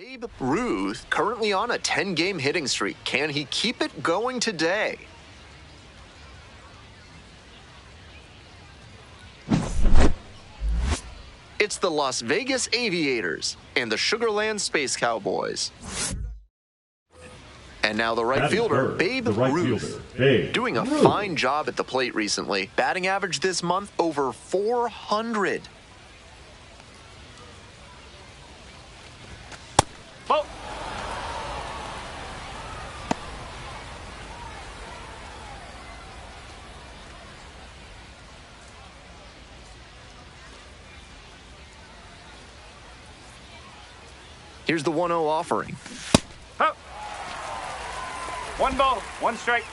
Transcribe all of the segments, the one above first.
Babe Ruth currently on a 10-game hitting streak. Can he keep it going today? It's the Las Vegas Aviators and the Sugarland Space Cowboys. And now the right fielder, Babe Ruth, doing a fine job at the plate recently. Batting average this month, over 400. Ball. Here's the 1-0 offering. Oh. 1 ball, 1 strike.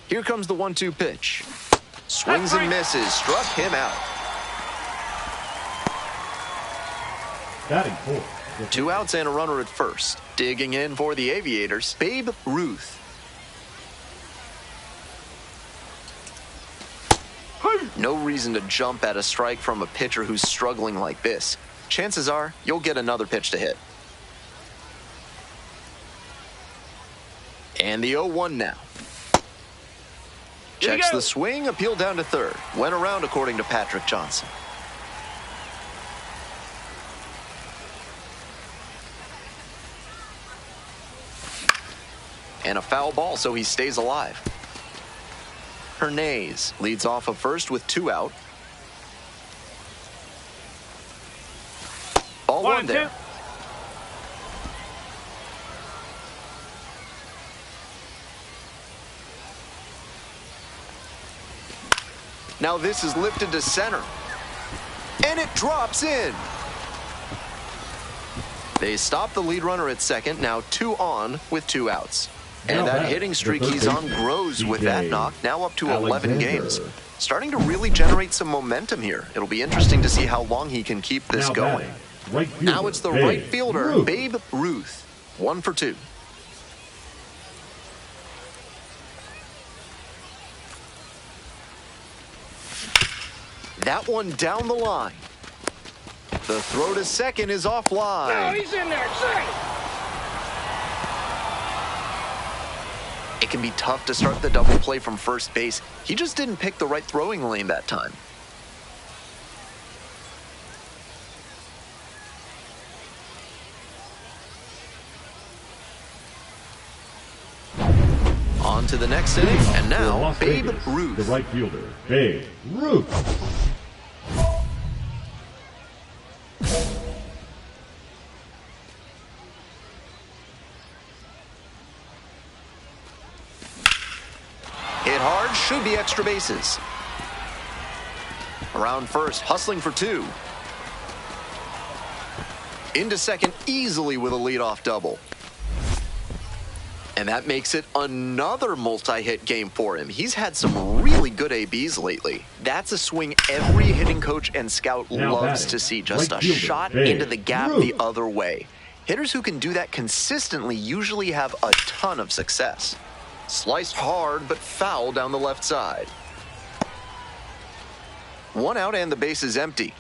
Here comes the 1-2 pitch. Swings and misses, struck him out. Batting fourth. 2 outs and a runner at first. Digging in for the Aviators, Babe Ruth. No reason to jump at a strike from a pitcher who's struggling like this. Chances are you'll get another pitch to hit. And the 0-1 now. Checks the swing, appeal down to third. Went around according to Patrick Johnson. And a foul ball, so he stays alive. Hernandez leads off of first with 2 out. Ball 1 there. 2. Now this is lifted to center. And it drops in. They stop the lead runner at second, now 2 on with 2 outs. And that hitting streak he's on grows with that knock, now up to 11 games. Starting to really generate some momentum here. It'll be interesting to see how long he can keep this going. Now it's the right fielder, Babe Ruth. 1 for 2. That one down the line. The throw to second is offline. No, he's in there, second. It can be tough to start the double play from first base. He just didn't pick the right throwing lane that time. On to the next inning, and now Babe Ruth. The right fielder, Babe Ruth. Hit hard, should be extra bases. Around first, hustling for 2. Into second easily with a leadoff double. And that makes it another multi-hit game for him. He's had some really good ABs lately. That's a swing every hitting coach and scout loves to see. Just a shot into the gap the other way. Hitters who can do that consistently usually have a ton of success. Sliced hard, but foul down the left side. 1 out and the base is empty.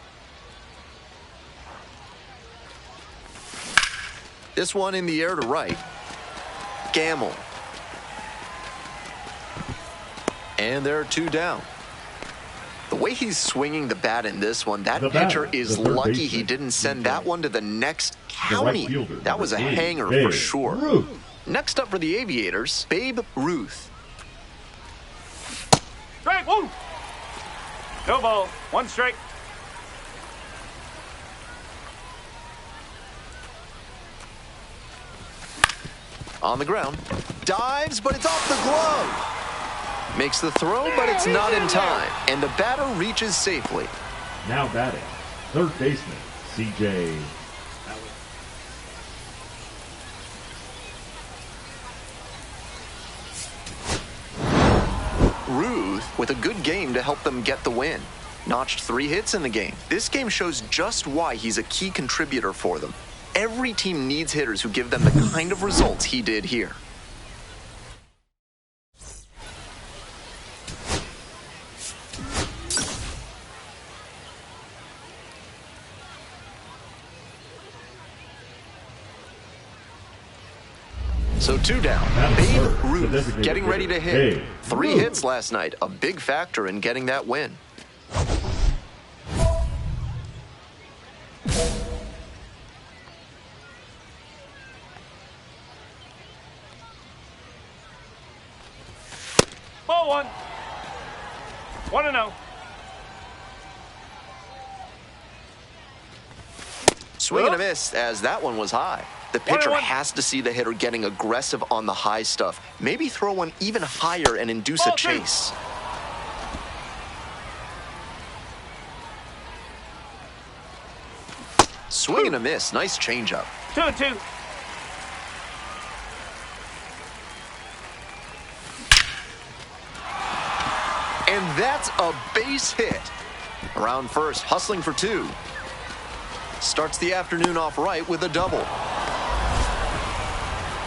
This one in the air to right. Gamble. And there are 2 down. The way he's swinging the bat in this one, that pitcher is lucky he didn't send that one to the next county. That was a hanger for sure. Next up for the Aviators, Babe Ruth. Strike 1. No ball, 1 strike. On the ground. Dives, but it's off the glove. Makes the throw, but it's not in time. And the batter reaches safely. Now batting, third baseman, CJ. Ruth with a good game to help them get the win. Notched 3 hits in the game. This game shows just why he's a key contributor for them. Every team needs hitters who give them the kind of results he did here. So 2 down. Babe Ruth getting ready to hit. 3 hits last night, a big factor in getting that win. Ball 1. 1-0. Swing and a miss as that one was high. The pitcher has to see the hitter getting aggressive on the high stuff. Maybe throw one even higher and induce a chase. Swing and a miss. Nice changeup. 2-2. And that's a base hit. Around first, hustling for 2. Starts the afternoon off right with a double.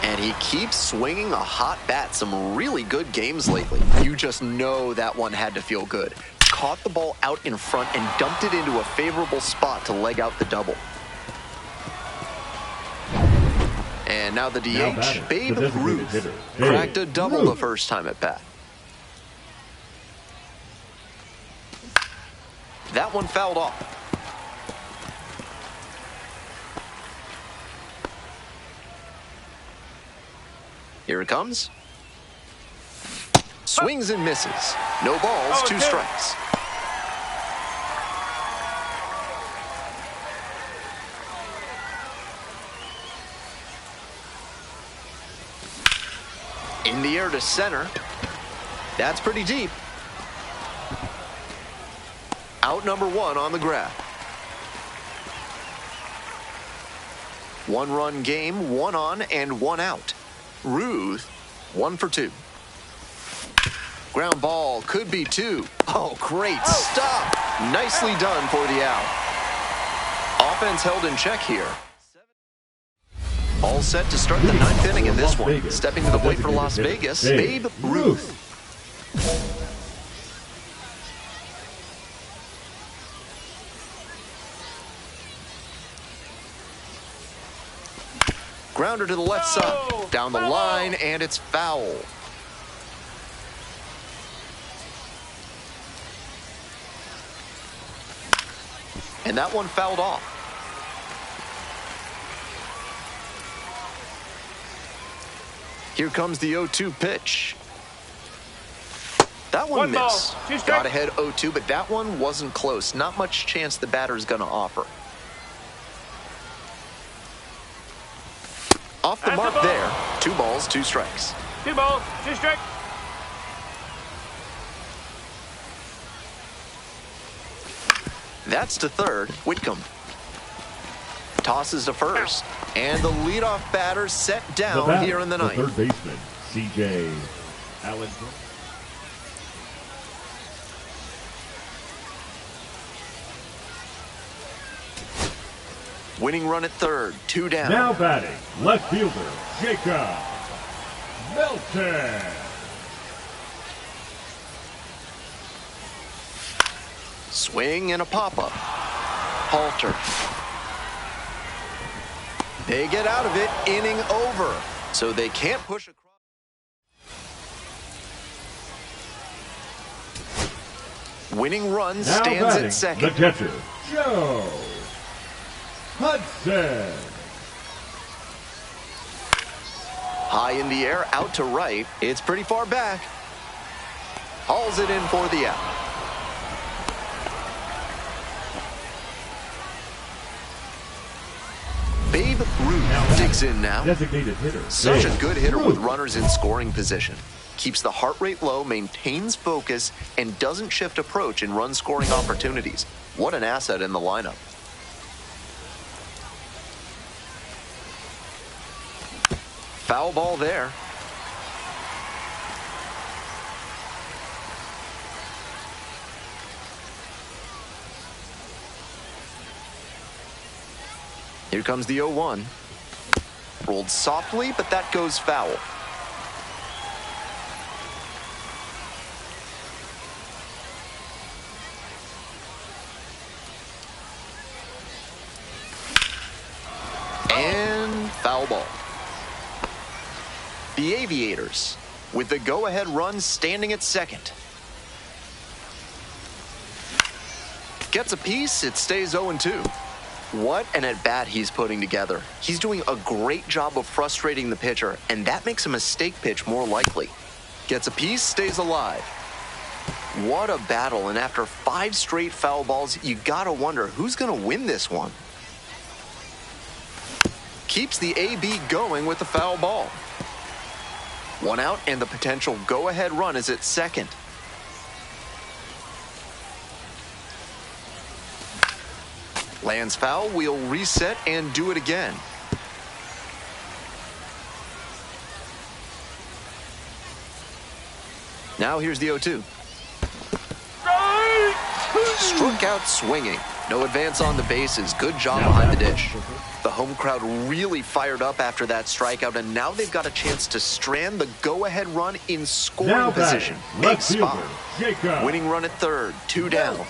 And he keeps swinging a hot bat. Some really good games lately. You just know that one had to feel good. Caught the ball out in front and dumped it into a favorable spot to leg out the double. And now the DH, Babe Ruth, cracked a double the first time at bat. That one fouled off. Here it comes. Swings and misses. No balls, 2 strikes. In the air to center. That's pretty deep. Out number 1 on the grab. 1-run game, 1 on and 1 out. Ruth, 1 for 2. Ground ball could be 2. Oh, great stop. Nicely done for the out. Offense held in check here. All set to start the 9th inning in this one. Stepping to the plate for Las Vegas, Babe Ruth. Grounder to the left side, down the line, and it's foul. And that one fouled off. Here comes the 0-2 pitch. That one missed. Got ahead 0-2, but that one wasn't close. Not much chance the batter's going to offer. Off the mark there. 2 balls, 2 strikes. 2 balls, 2 strikes. That's to third. Whitcomb tosses to first. And the leadoff batter set down here in the 9th. Third baseman, C.J. Allen. Winning run at third, 2 down. Now batting, left fielder, Jacob Melton. Swing and a pop-up. Halter. They get out of it, inning over. So they can't push across. Winning run Now stands batting, at second. the catcher, Joe Hudson. High in the air, out to right. It's pretty far back. Hauls it in for the out. Babe Ruth digs in now. Designated hitter. Such a good hitter with runners in scoring position. Keeps the heart rate low, maintains focus, and doesn't shift approach in run-scoring opportunities. What an asset in the lineup. Foul ball there. Here comes the 0-1. Rolled softly, but that goes foul. And foul ball. The Aviators with the go-ahead run standing at second. Gets a piece, it stays 0-2. What an at-bat he's putting together. He's doing a great job of frustrating the pitcher, and that makes a mistake pitch more likely. Gets a piece, stays alive. What a battle, and after 5 straight foul balls, you gotta wonder who's gonna win this one. Keeps the AB going with the foul ball. 1 out, and the potential go-ahead run is at second. Lands foul, we'll reset and do it again. Now here's the 0-2. Struck out swinging. No advance on the bases. Good job behind the dish. The home crowd really fired up after that strikeout, and now they've got a chance to strand the go-ahead run in scoring position. Big spot. Winning run at third. 2 down. Base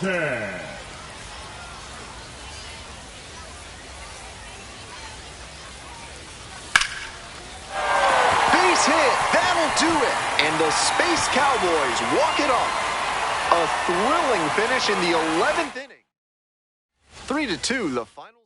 hit. That'll do it. And the Space Cowboys walk it off. A thrilling finish in the 11th inning. 3-2, the final.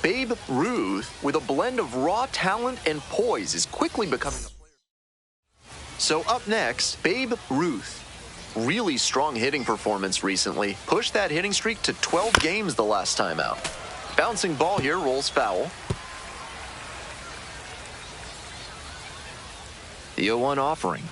Babe Ruth, with a blend of raw talent and poise, is quickly becoming a player. So up next, Babe Ruth. Really strong hitting performance recently. Pushed that hitting streak to 12 games the last time out. Bouncing ball here, rolls foul. The 0-1 offering.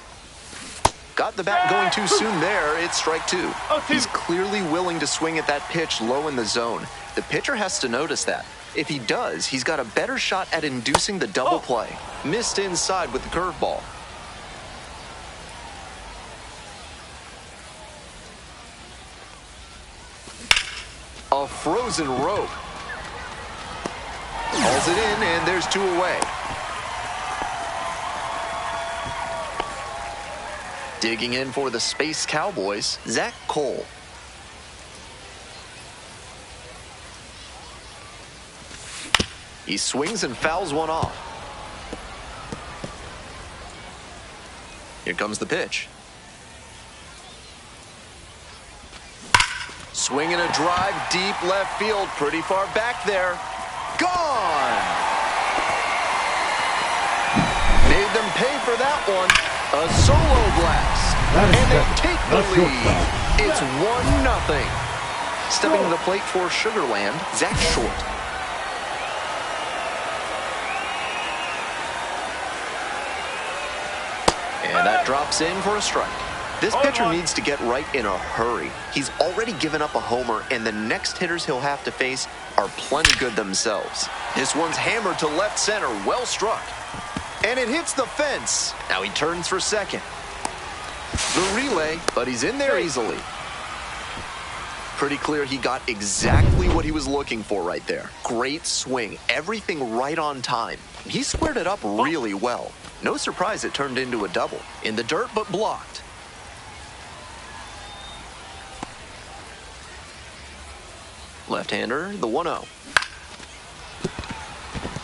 Got the bat going too soon there. It's strike 2. He's clearly willing to swing at that pitch low in the zone. The pitcher has to notice that. If he does, he's got a better shot at inducing the double play. Missed inside with the curveball. A frozen rope. Hauls it in, and there's 2 away. Digging in for the Space Cowboys, Zach Cole. He swings and fouls one off. Here comes the pitch. Swing and a drive deep left field, pretty far back there. Gone! Made them pay for that one. A solo blast. And they take the lead. It's 1-0. Stepping to the plate for Sugarland, Zach Short. And that drops in for a strike. This pitcher needs to get right in a hurry. He's already given up a homer, and the next hitters he'll have to face are plenty good themselves. This one's hammered to left center, well struck. And it hits the fence. Now he turns for second. The relay, but he's in there easily. Pretty clear he got exactly what he was looking for right there. Great swing, everything right on time. He squared it up really well. No surprise it turned into a double. In the dirt, but blocked. Left-hander, the 1-0.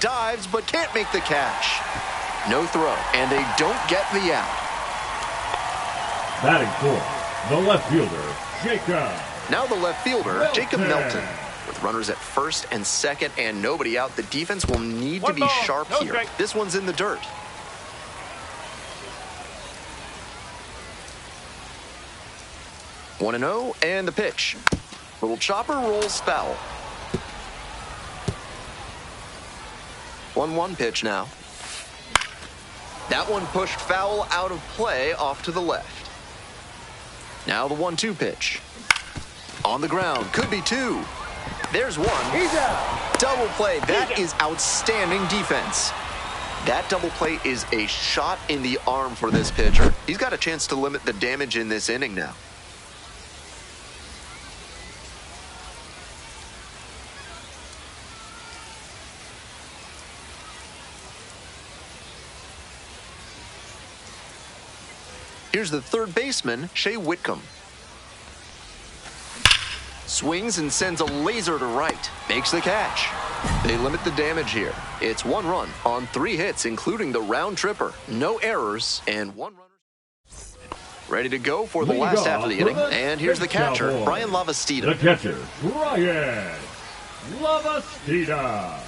Dives, but can't make the catch. No throw, and they don't get the out. Batting fourth, the left fielder, Jacob. Now the left fielder, Jacob Melton. With runners at first and second and nobody out, the defense will need to be sharp here. This one's in the dirt. One 1-0, and the pitch. Little chopper rolls foul. 1-1 pitch now. That one pushed foul out of play off to the left. Now the 1-2 pitch. On the ground, could be 2. There's 1. He's out. Double play. That is outstanding defense. That double play is a shot in the arm for this pitcher. He's got a chance to limit the damage in this inning now. Here's the third baseman, Shea Whitcomb. Swings and sends a laser to right. Makes the catch. They limit the damage here. It's 1 run on 3 hits, including the round tripper. No errors and 1 runner. Ready to go for the last half of the inning. And here's the catcher, Brian Lavastida. The catcher, Brian Lavastida.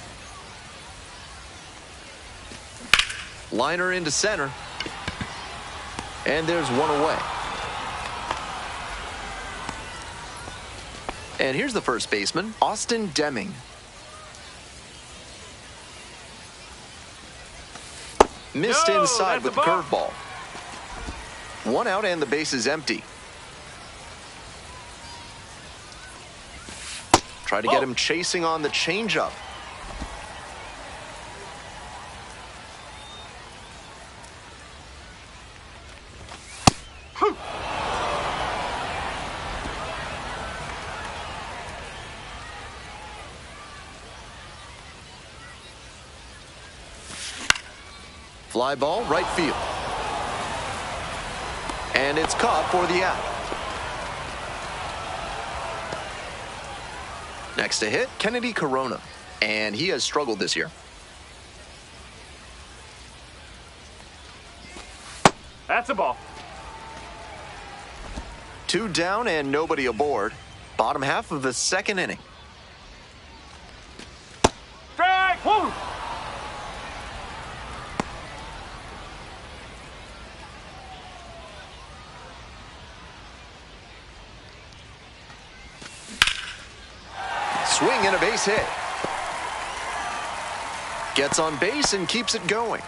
Liner into center. And there's 1 away. And here's the first baseman, Austin Deming. Missed inside with the curveball. 1 out and the base is empty. Try to get him chasing on the changeup. Fly ball, right field. And it's caught for the out. Next to hit, Kennedy Corona. And he has struggled this year. That's a ball. 2 down and nobody aboard. Bottom half of the second inning. Strike! Whoa! Swing and a base hit. Gets on base and keeps it going.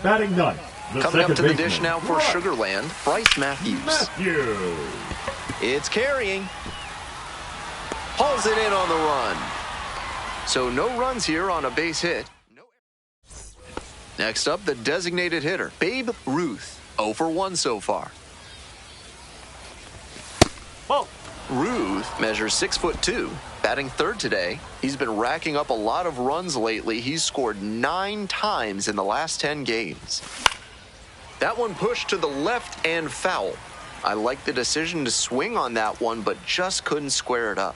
Batting ninth. Coming up to the dish now for Sugarland, Bryce Matthews. It's carrying. Hauls it in on the run. So no runs here on a base hit. Next up, the designated hitter, Babe Ruth. 0 for 1 so far. Whoa. Ruth measures 6'2", batting third today. He's been racking up a lot of runs lately. He's scored 9 times in the last 10 games. That one pushed to the left and foul. I like the decision to swing on that one, but just couldn't square it up.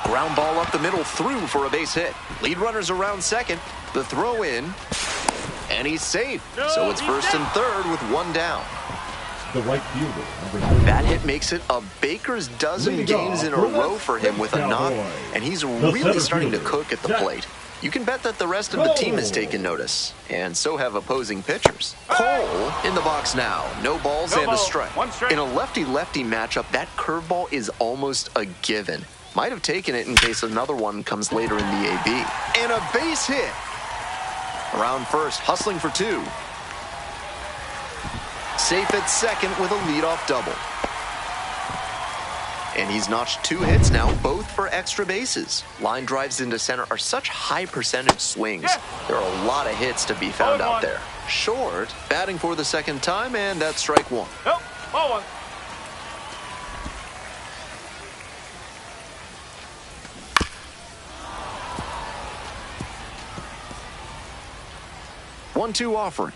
Ground ball up the middle, through for a base hit. Lead runner's around second. The throw in, and he's safe. So it's first and third with 1 down. The right fielder, number 3. That hit makes it a baker's dozen games in a row for him with a knock, and he's really starting to cook at the plate. You can bet that the rest of the team has taken notice, and so have opposing pitchers. Cole in the box now. No balls and a strike. In a lefty-lefty matchup, that curveball is almost a given. Might have taken it in case another one comes later in the AB. And a base hit. Around first, hustling for 2. Safe at second with a leadoff double. And he's notched 2 hits now, both for extra bases. Line drives into center are such high percentage swings. There are a lot of hits to be found out there. Short, batting for the second time, and that's strike 1. Nope, ball 1. One-two offering.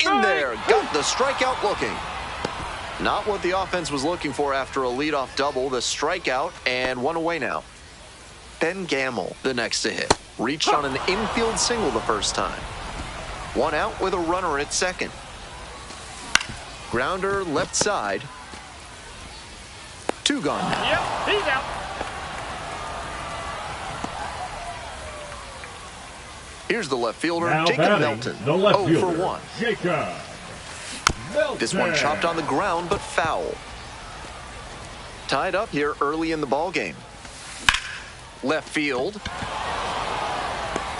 In there, got the strikeout looking. Not what the offense was looking for after a leadoff double. The strikeout, and 1 away now. Ben Gamble, the next to hit. Reached on an infield single the first time. 1 out with a runner at second. Grounder left side. 2 gone now. Yep, he's out. Here's the left fielder, Now Jacob Melton. The left 0 for fielder, 1. Jacob Melton. This one chopped on the ground, but foul. Tied up here early in the ball game. Left field.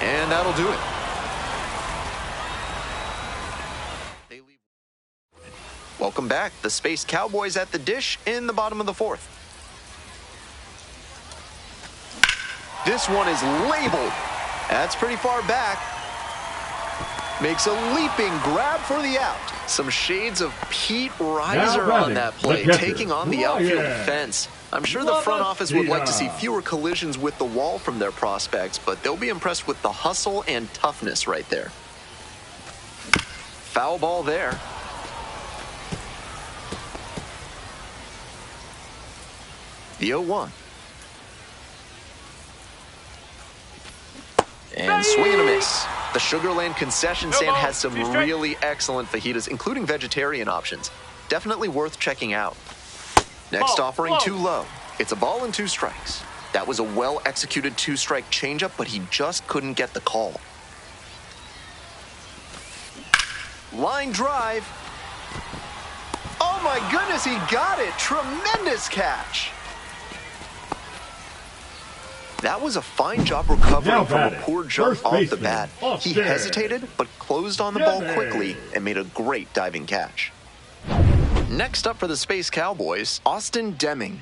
And that'll do it. Welcome back. The Space Cowboys at the dish in the bottom of the fourth. This one is labeled. That's pretty far back. Makes a leaping grab for the out. Some shades of Pete Reiser on that play, taking on the outfield fence. I'm sure the front office would like to see fewer collisions with the wall from their prospects, but they'll be impressed with the hustle and toughness right there. Foul ball there. The 0-1. And swing and a miss. The Sugarland concession stand has some really excellent fajitas, including vegetarian options. Definitely worth checking out. Next offering, too low. It's a ball and 2 strikes. That was a well-executed 2-strike changeup, but he just couldn't get the call. Line drive. Oh my goodness, he got it. Tremendous catch. That was a fine job recovering from a poor jump off the bat. He hesitated, but closed on the ball quickly and made a great diving catch. Next up for the Space Cowboys, Austin Deming.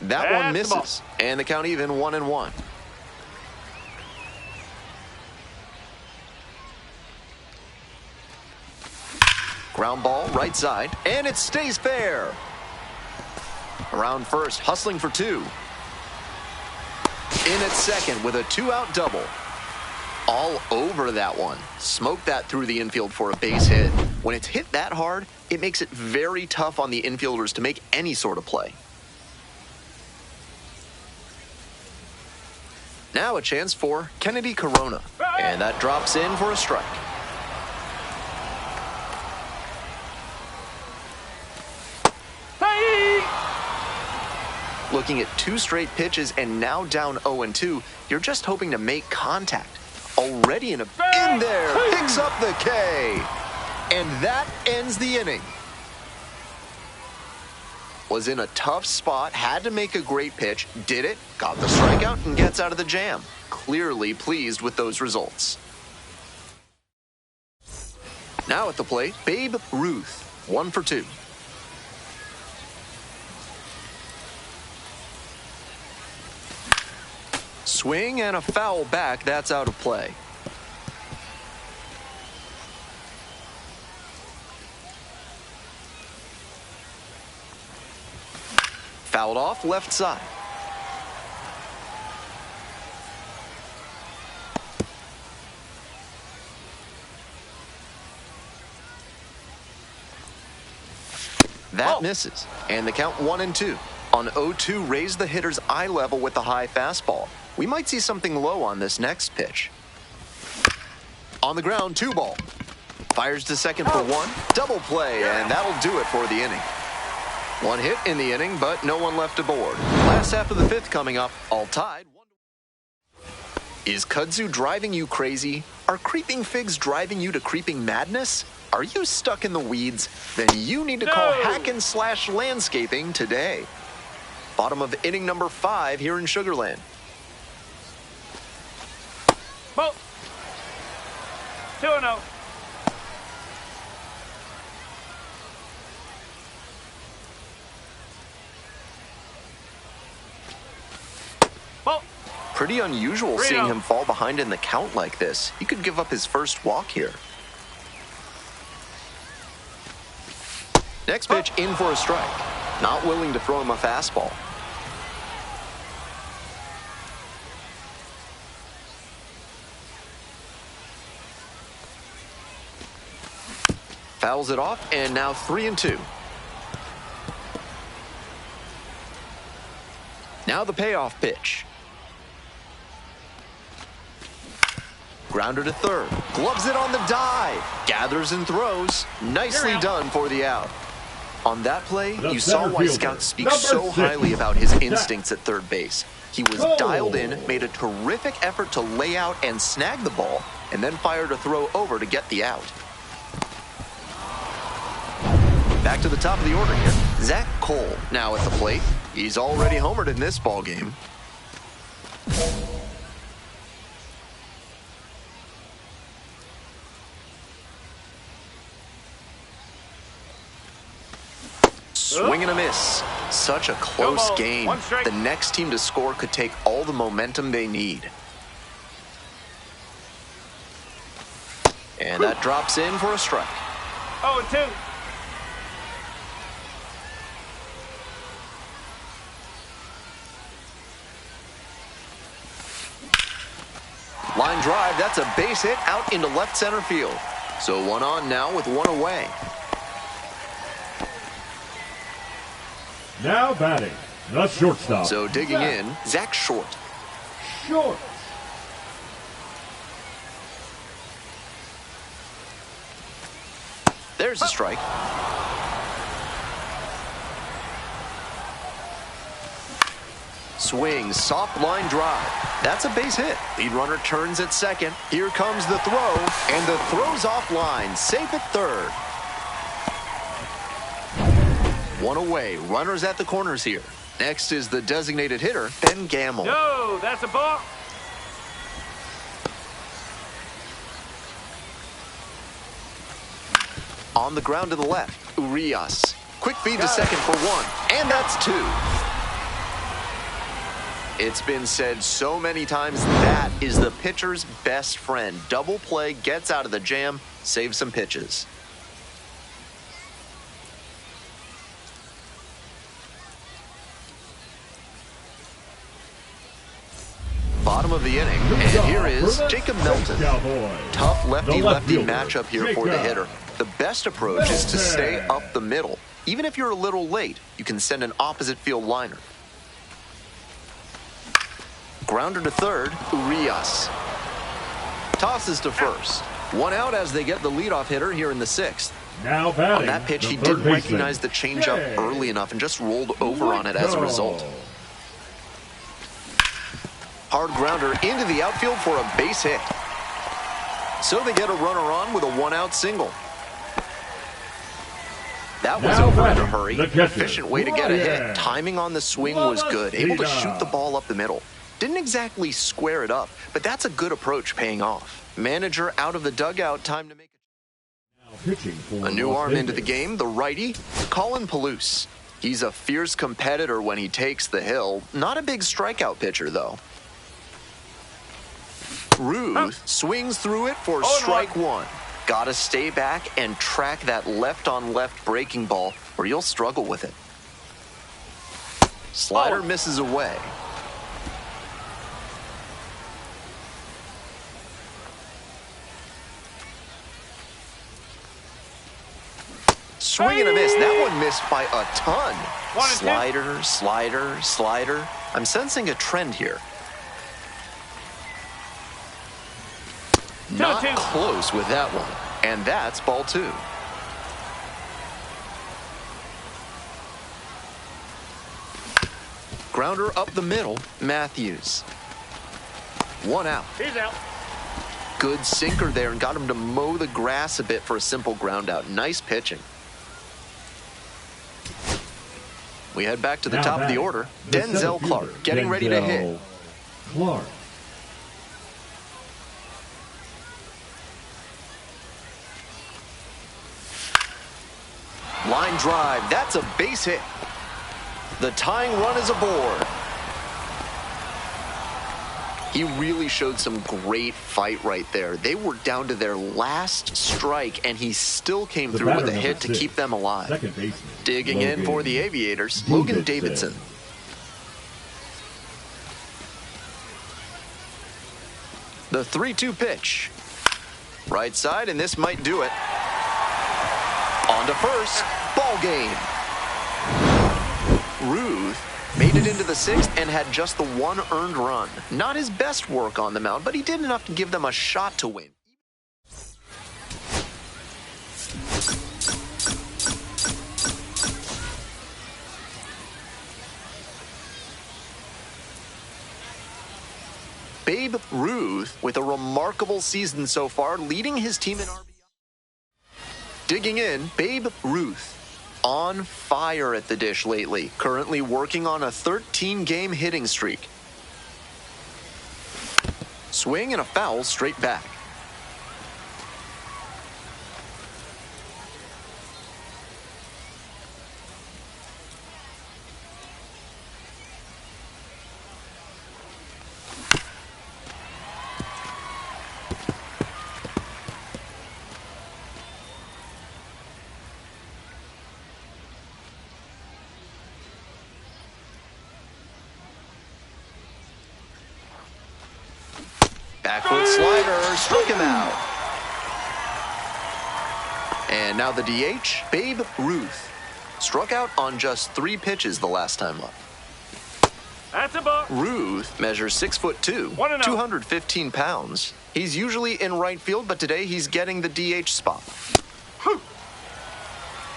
That one misses, and the count even 1-1. Ground ball, right side, and it stays fair. Around first, hustling for 2. In at second with a 2-out double. All over that one. Smoked that through the infield for a base hit. When it's hit that hard, it makes it very tough on the infielders to make any sort of play. Now a chance for Kennedy Corona, and that drops in for a strike. Looking at 2 straight pitches and now down 0-2, you're just hoping to make contact. Already in there, picks up the K. And that ends the inning. Was in a tough spot, had to make a great pitch, did it, got the strikeout, and gets out of the jam. Clearly pleased with those results. Now at the plate, Babe Ruth, 1 for 2. Swing and a foul back, that's out of play. Fouled off left side. That misses, and the count 1-2. On 0-2, raise the hitter's eye level with the high fastball. We might see something low on this next pitch. On the ground, 2 ball. Fires to second for 1. Double play, and that'll do it for the inning. 1 hit in the inning, but no one left aboard. Last half of the 5th coming up, all tied. Is kudzu driving you crazy? Are creeping figs driving you to creeping madness? Are you stuck in the weeds? Then you need to call Hack&Slash Landscaping today. Bottom of inning number 5 here in Sugarland. Ball. 2-0. Ball. Pretty unusual seeing him fall behind in the count like this. He could give up his first walk here. Next pitch in for a strike. Not willing to throw him a fastball. Fouls it off, and now 3-2. Now the payoff pitch. Grounder to third. Gloves it on the dive. Gathers and throws. Nicely done for the out. On that play, you saw why scouts speak so highly about his instincts at third base. He was dialed in, made a terrific effort to lay out and snag the ball, and then fired a throw over to get the out. Back to the top of the order here. Zach Cole now at the plate. He's already homered in this ball game. Swing and a miss. Such a close game. The next team to score could take all the momentum they need. And that drops in for a strike. 0-2. Line drive, that's a base hit out into left center field. So one on now with one away. Now batting, the shortstop. So digging in, Zach Short. Short. There's a strike. Swing, soft line drive. That's a base hit. Lead runner turns at second. Here comes the throw, and the throw's offline. Safe at third. One away. Runners at the corners here. Next is the designated hitter, Ben Gamble. No, that's a ball. On the ground to the left, Urias. Quick feed to second for one, and that's two. It's been said so many times that is the pitcher's best friend. Double play, gets out of the jam, saves some pitches. Bottom of the inning, and here is Jacob Melton. Tough lefty-lefty matchup here for the hitter. The best approach is to stay up the middle. Even if you're a little late, you can send an opposite field liner. Grounder to third, Urias. Tosses to first. One out as they get the leadoff hitter here in the sixth. Now batting, on that pitch, he didn't recognize the changeup early enough and just rolled over on it as a result. Hard grounder into the outfield for a base hit. So they get a runner on with a one-out single. That was over in a hurry. Efficient way to get a hit. Timing on the swing was good. Able to shoot the ball up the middle. Didn't exactly square it up, but that's a good approach paying off. Manager out of the dugout, time to make a new arm into the game, the righty, Colin Palouse. He's a fierce competitor when he takes the hill. Not a big strikeout pitcher, though. Ruth swings through it for strike one. Gotta stay back and track that left-on-left breaking ball, or you'll struggle with it. Slider misses away. Swing and a miss. That one missed by a ton. Slider, slider, slider. I'm sensing a trend here. Not close with that one. And that's ball two. Grounder up the middle, Matthews. One out. He's out. Good sinker there and got him to mow the grass a bit for a simple ground out. Nice pitching. We head back to the top of the order. Denzel Clark getting ready to hit. Clark. Line drive, that's a base hit. The tying run is aboard. He really showed some great fight right there. They were down to their last strike, and he still came through with a hit to keep them alive. Digging in for the Aviators, Logan Davidson. The 3-2 pitch. Right side, and this might do it. On to first, ball game. Ruth made it into the sixth and had just the one earned run. Not his best work on the mound, but he did enough to give them a shot to win. Babe Ruth with a remarkable season so far, leading his team in RBI. Digging in, Babe Ruth. on fire at the dish lately, currently working on a 13-game hitting streak. Swing and a foul straight back. Backward slider, struck him out. And now the DH, Babe Ruth. Struck out on just 3 pitches the last time up. That's a ball. Ruth measures 6'2", 215 pounds. He's usually in right field, but today he's getting the DH spot.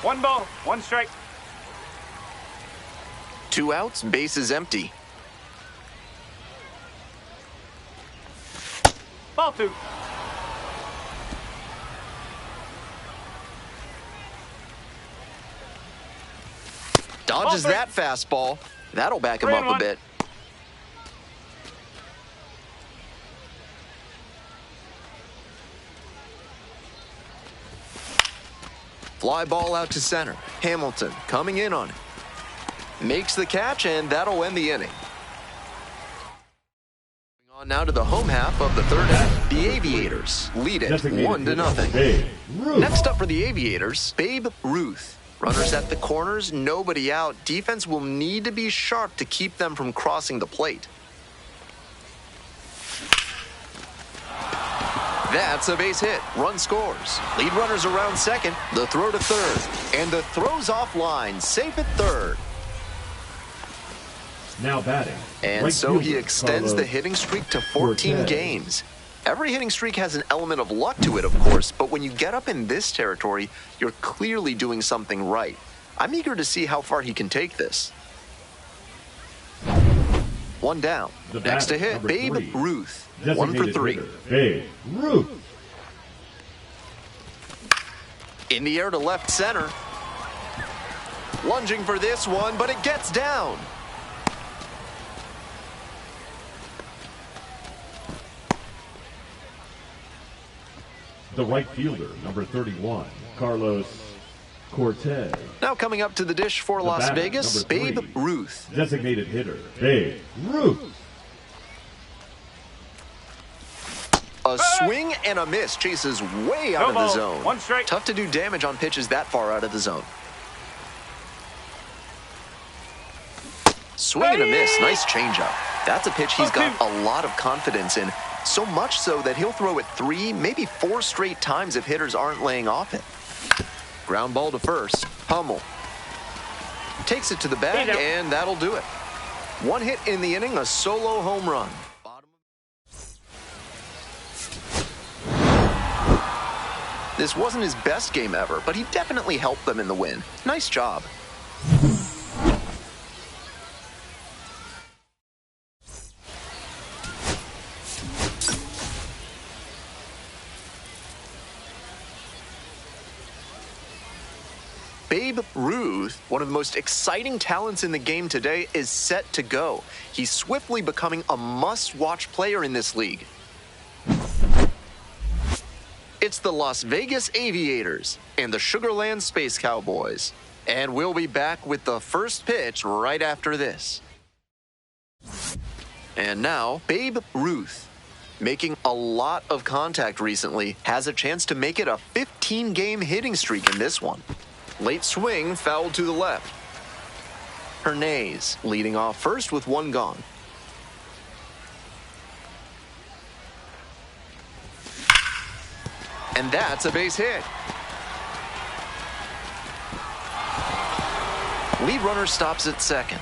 1 ball, 1 strike. 2 outs, bases empty. Ball 2. Dodges Ball 3. that fastball. That'll back him 3 up and a 1. bit. Fly ball out to center. Hamilton coming in on it. Makes the catch, and that'll end the inning. On now to the home half of the third inning. The Aviators lead it 1-0. Next up for the Aviators, Babe Ruth. Runners at the corners, nobody out. Defense will need to be sharp to keep them from crossing the plate. That's a base hit. Run scores. Lead runners around second. The throw to third. And the throw's offline. Safe at third. Now batting. And right so fielder, he extends the hitting streak to 14 games. Every hitting streak has an element of luck to it, of course, but when you get up in this territory, you're clearly doing something right. I'm eager to see how far he can take this. 1 down. Next to hit, Babe Ruth. 1 for 3. Hitter, Babe Ruth. In the air to left center. Lunging for this one, but it gets down. The right fielder, number 31, Carlos Cortez. Now coming up to the dish for Las batter, Vegas, number 3, Babe Ruth. Designated hitter, Babe Ruth. A swing and a miss chases way out of the zone. 1 strike. Tough to do damage on pitches that far out of the zone. Swing and a miss. Nice changeup. That's a pitch he's got a lot of confidence in. So much so that he'll throw it 3, maybe 4 straight times if hitters aren't laying off it. Ground ball to first. Hummel takes it to the bag, and that'll do it. 1 hit in the inning, a solo home run. This wasn't his best game ever, but he definitely helped them in the win. Nice job. Babe Ruth, one of the most exciting talents in the game today, is set to go. He's swiftly becoming a must-watch player in this league. It's the Las Vegas Aviators and the Sugarland Space Cowboys. And we'll be back with the first pitch right after this. And now, Babe Ruth, making a lot of contact recently, has a chance to make it a 15-game hitting streak in this one. Late swing, fouled to the left. Hernandez leading off first with 1 gone. And that's a base hit. Lead runner stops at second.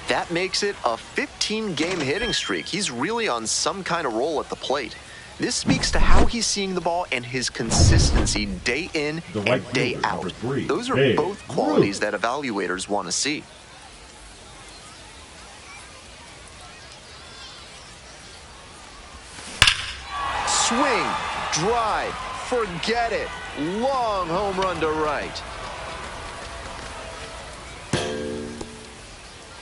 That makes it a 15-game hitting streak. He's really on some kind of roll at the plate. This speaks to how he's seeing the ball and his consistency day in and day out. Those are both qualities that evaluators want to see. Swing, drive, forget it. Long home run to right.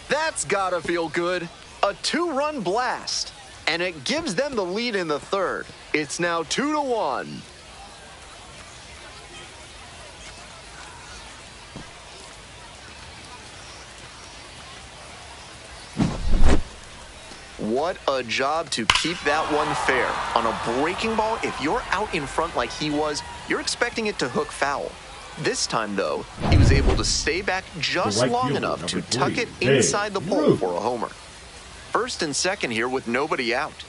That's gotta feel good. A 2-run blast. And it gives them the lead in the third. It's now 2-1. What a job to keep that one fair. On a breaking ball, if you're out in front like he was, you're expecting it to hook foul. This time, though, he was able to stay back just long enough to tuck it inside the pole for a homer. First and second here with nobody out.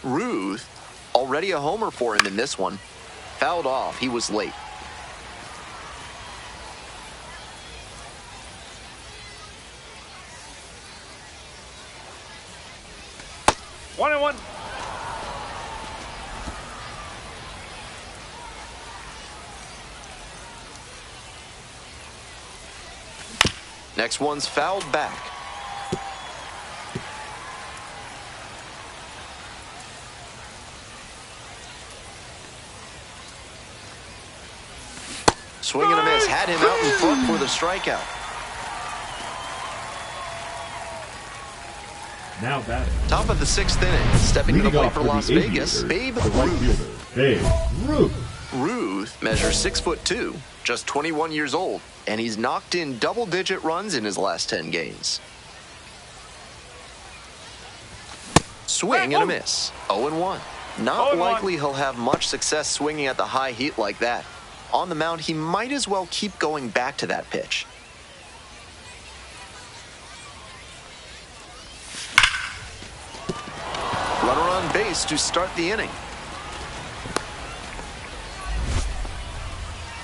Ruth, already a homer for him in this one. Fouled off, he was late. One and one. Next one's fouled back. Swing and a miss. Had him out in front for the strikeout. Now batting. Top of the 6th inning. Stepping to the plate for Las Vegas, Babe Ruth. Babe Ruth. Ruth measures 6'2", just 21 years old, and he's knocked in double-digit runs in his last 10 games. Swing and a miss. 0-1. Not likely he'll have much success swinging at the high heat like that. On the mound, he might as well keep going back to that pitch. Runner on base to start the inning.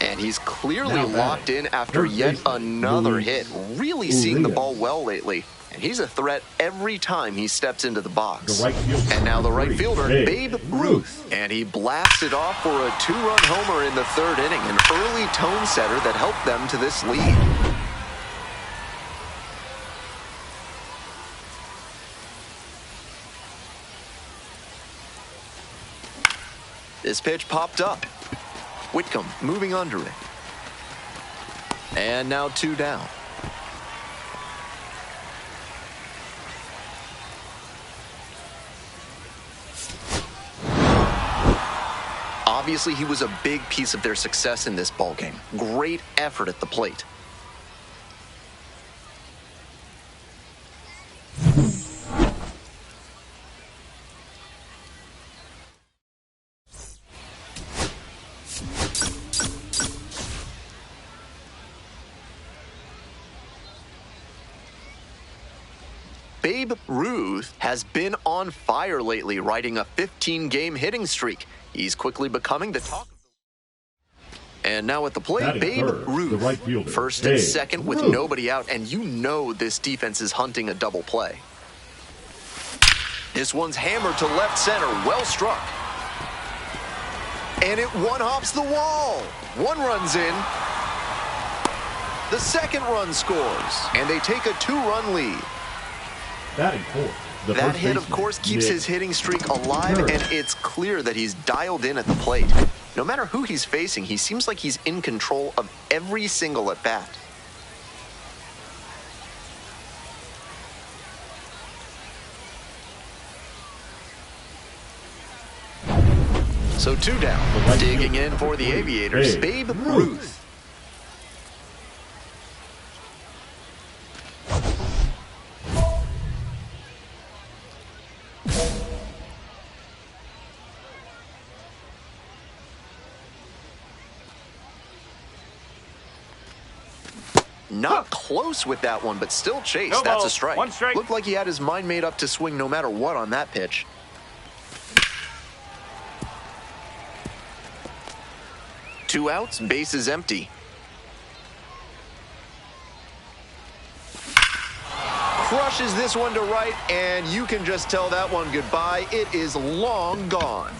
And he's clearly locked in after yet another hit. Really seeing the ball well lately. And he's a threat every time he steps into the box. And now the right fielder, Babe Ruth. And he blasted off for a 2-run homer in the 3rd inning. An early tone setter that helped them to this lead. This pitch popped up. Whitcomb moving under it. And now 2 down. Obviously, he was a big piece of their success in this ballgame. Great effort at the plate. Babe Ruth has been on fire lately, riding a 15-game hitting streak. He's quickly becoming the talk. And now at the plate, Babe Ruth. Right fielder, First and second with nobody out, and you know this defense is hunting a double play. This one's hammered to left center, well struck. And it one-hops the wall. 1 run's in. The 2nd run scores, and they take a 2-run lead. That hit, of course, keeps his hitting streak alive, and it's clear that he's dialed in at the plate. No matter who he's facing, he seems like he's in control of every single at-bat. So 2 down. Digging in for the Aviators, Babe Ruth. Not close with that one, but still chased. No That's ball. a strike. 1 strike. Looked like he had his mind made up to swing no matter what on that pitch. Two outs, bases empty. Crushes this one to right, and you can just tell that one goodbye. It is long gone.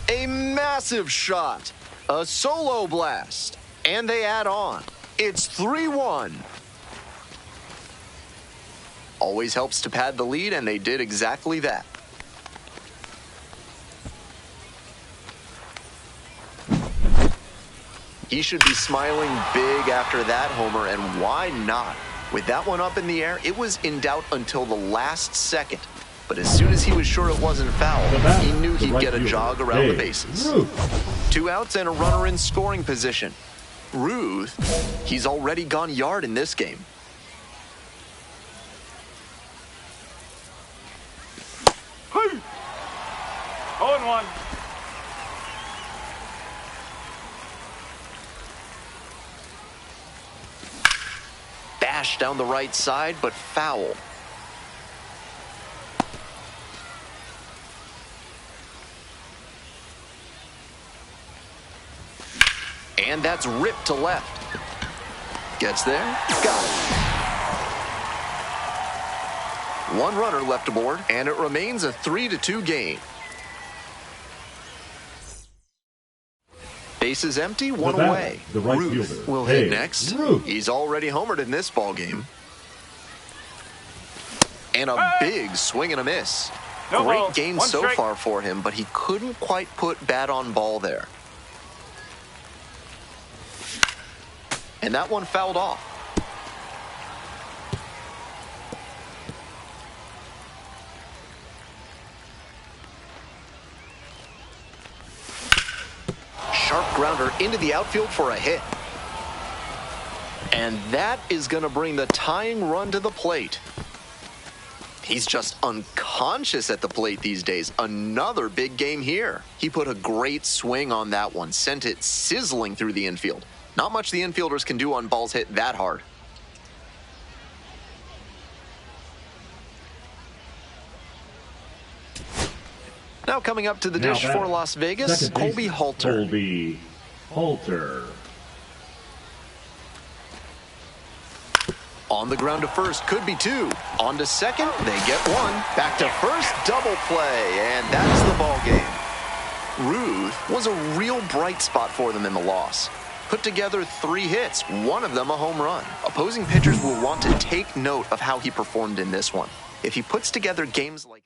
A massive shot. A solo blast. And they add on. It's 3-1. Always helps to pad the lead, and they did exactly that. He should be smiling big after that homer, and why not? With that one up in the air, it was in doubt until the last second. But as soon as he was sure it wasn't foul, he knew he'd get a jog around the bases. 2 outs and a runner in scoring position. Ruth, he's already gone yard in this game. Hey! 0-1. Bash down the right side, but foul. And that's ripped to left. Gets there, got it. 1 runner left aboard, and it remains a 3-2 game. Bases empty, 1 away. Right Ruth fielder. will hit next. Ruth. He's already homered in this ball game. And a big swing and a miss. No Great ball. game 1 so strike. far for him, but he couldn't quite put bat on ball there. And that one fouled off. Sharp grounder into the outfield for a hit. And that is going to bring the tying run to the plate. He's just unconscious at the plate these days. Another big game here. He put a great swing on that one, sent it sizzling through the infield. Not much the infielders can do on balls hit that hard. Now coming up to the dish for Las Vegas, Colby Halter. Colby Halter. On the ground to first, could be 2. On to second, they get 1. Back to first, double play, and that's the ball game. Ruth was a real bright spot for them in the loss. Put together 3 hits, 1 of them a home run. Opposing pitchers will want to take note of how he performed in this one. If he puts together games like